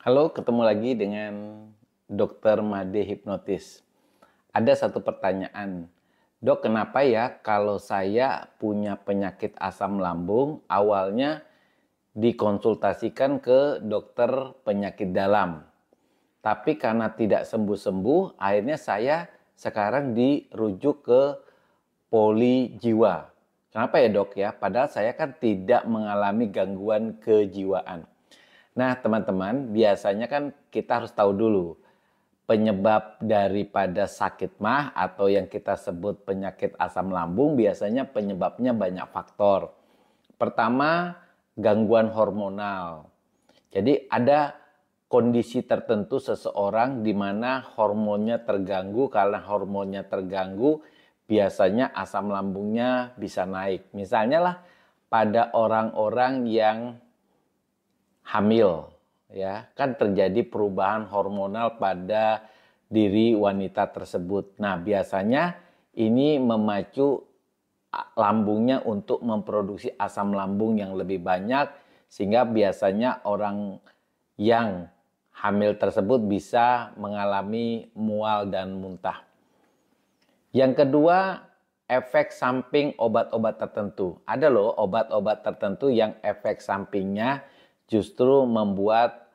Halo, ketemu lagi dengan Dokter Made Hipnotis. Ada satu pertanyaan, Dok, kenapa ya kalau saya punya penyakit asam lambung, awalnya dikonsultasikan ke dokter penyakit dalam. Tapi karena tidak sembuh-sembuh, akhirnya saya sekarang dirujuk ke poli jiwa. Kenapa ya dok ya? Padahal saya kan tidak mengalami gangguan kejiwaan. Nah teman-teman, biasanya kan kita harus tahu dulu penyebab daripada sakit mah atau yang kita sebut penyakit asam lambung, biasanya penyebabnya banyak faktor. Pertama, gangguan hormonal. Jadi ada kondisi tertentu seseorang di mana hormonnya terganggu. Karena hormonnya terganggu, biasanya asam lambungnya bisa naik. Misalnya lah pada orang-orang yang hamil, ya kan terjadi perubahan hormonal pada diri wanita tersebut. Nah, biasanya ini memacu lambungnya untuk memproduksi asam lambung yang lebih banyak, sehingga biasanya orang yang hamil tersebut bisa mengalami mual dan muntah. Yang kedua, efek samping obat-obat tertentu. Ada loh obat-obat tertentu yang efek sampingnya justru membuat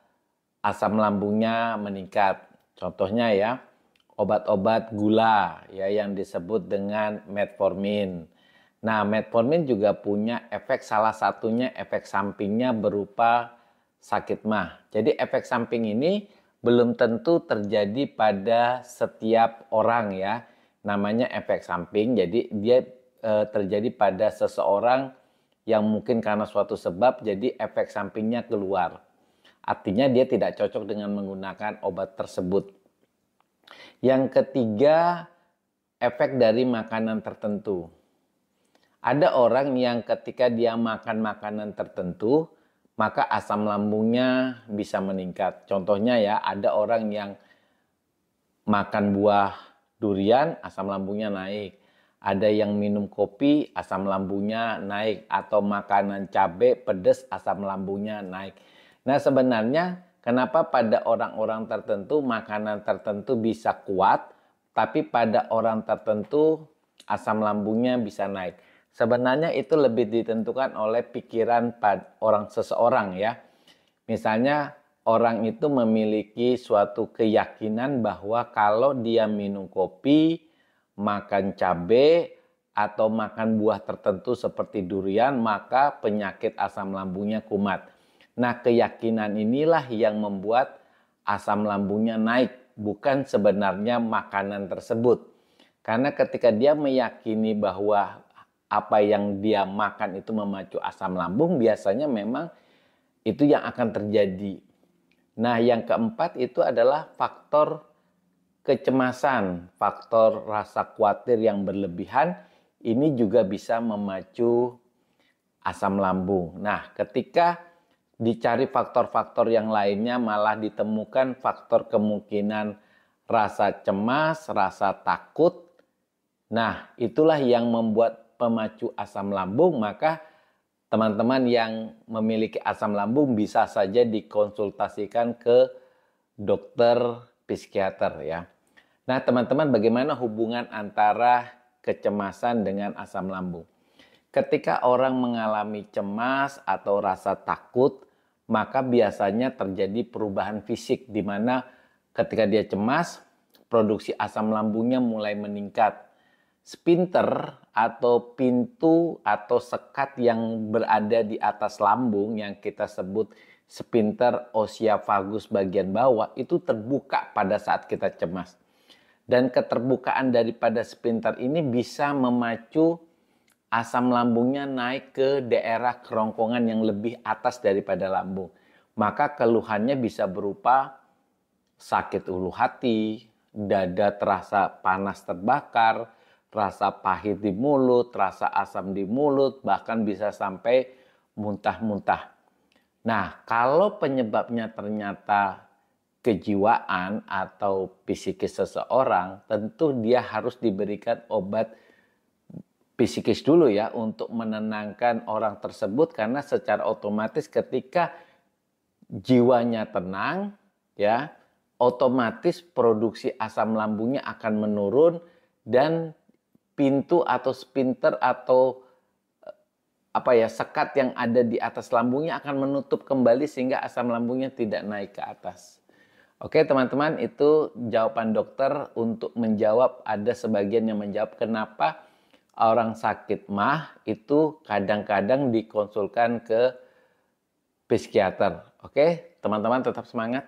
asam lambungnya meningkat. Contohnya ya, obat-obat gula ya yang disebut dengan metformin. Nah, metformin juga punya efek, salah satunya efek sampingnya berupa sakit mah. Jadi efek samping ini belum tentu terjadi pada setiap orang ya. Namanya efek samping. Jadi dia terjadi pada seseorang yang mungkin karena suatu sebab jadi efek sampingnya keluar. Artinya dia tidak cocok dengan menggunakan obat tersebut. Yang ketiga, efek dari makanan tertentu. Ada orang yang ketika dia makan makanan tertentu, maka asam lambungnya bisa meningkat. Contohnya ya, ada orang yang makan buah durian, asam lambungnya naik. Ada yang minum kopi, asam lambungnya naik. Atau makanan cabai, pedas, asam lambungnya naik. Nah sebenarnya kenapa pada orang-orang tertentu makanan tertentu bisa kuat, tapi pada orang tertentu asam lambungnya bisa naik. Sebenarnya itu lebih ditentukan oleh pikiran orang seseorang ya. Misalnya orang itu memiliki suatu keyakinan bahwa kalau dia minum kopi, makan cabai, atau makan buah tertentu seperti durian, maka penyakit asam lambungnya kumat. Nah, keyakinan inilah yang membuat asam lambungnya naik, bukan sebenarnya makanan tersebut. Karena ketika dia meyakini bahwa apa yang dia makan itu memacu asam lambung, biasanya memang itu yang akan terjadi. Nah, yang keempat itu adalah faktor kecemasan, faktor rasa khawatir yang berlebihan. Ini juga bisa memacu asam lambung. Nah, ketika dicari faktor-faktor yang lainnya, malah ditemukan faktor kemungkinan rasa cemas, rasa takut. Nah, itulah yang membuat pemacu asam lambung. Maka teman-teman yang memiliki asam lambung bisa saja dikonsultasikan ke dokter psikiater ya. Nah, teman-teman, bagaimana hubungan antara kecemasan dengan asam lambung? Ketika orang mengalami cemas atau rasa takut, maka biasanya terjadi perubahan fisik di mana ketika dia cemas, produksi asam lambungnya mulai meningkat. Sphincter atau pintu atau sekat yang berada di atas lambung yang kita sebut sphincter oesophagus bagian bawah itu terbuka pada saat kita cemas. Dan keterbukaan daripada sphincter ini bisa memacu asam lambungnya naik ke daerah kerongkongan yang lebih atas daripada lambung. Maka keluhannya bisa berupa sakit ulu hati, dada terasa panas terbakar, rasa pahit di mulut, rasa asam di mulut, bahkan bisa sampai muntah-muntah. Nah, kalau penyebabnya ternyata kejiwaan atau psikis seseorang, tentu dia harus diberikan obat psikis dulu ya untuk menenangkan orang tersebut, karena secara otomatis ketika jiwanya tenang, ya, otomatis produksi asam lambungnya akan menurun dan pintu atau sphincter atau sekat yang ada di atas lambungnya akan menutup kembali sehingga asam lambungnya tidak naik ke atas. Oke teman-teman, itu jawaban dokter untuk menjawab, ada sebagian yang menjawab kenapa orang sakit MAH itu kadang-kadang dikonsulkan ke psikiater. Oke, teman-teman tetap semangat.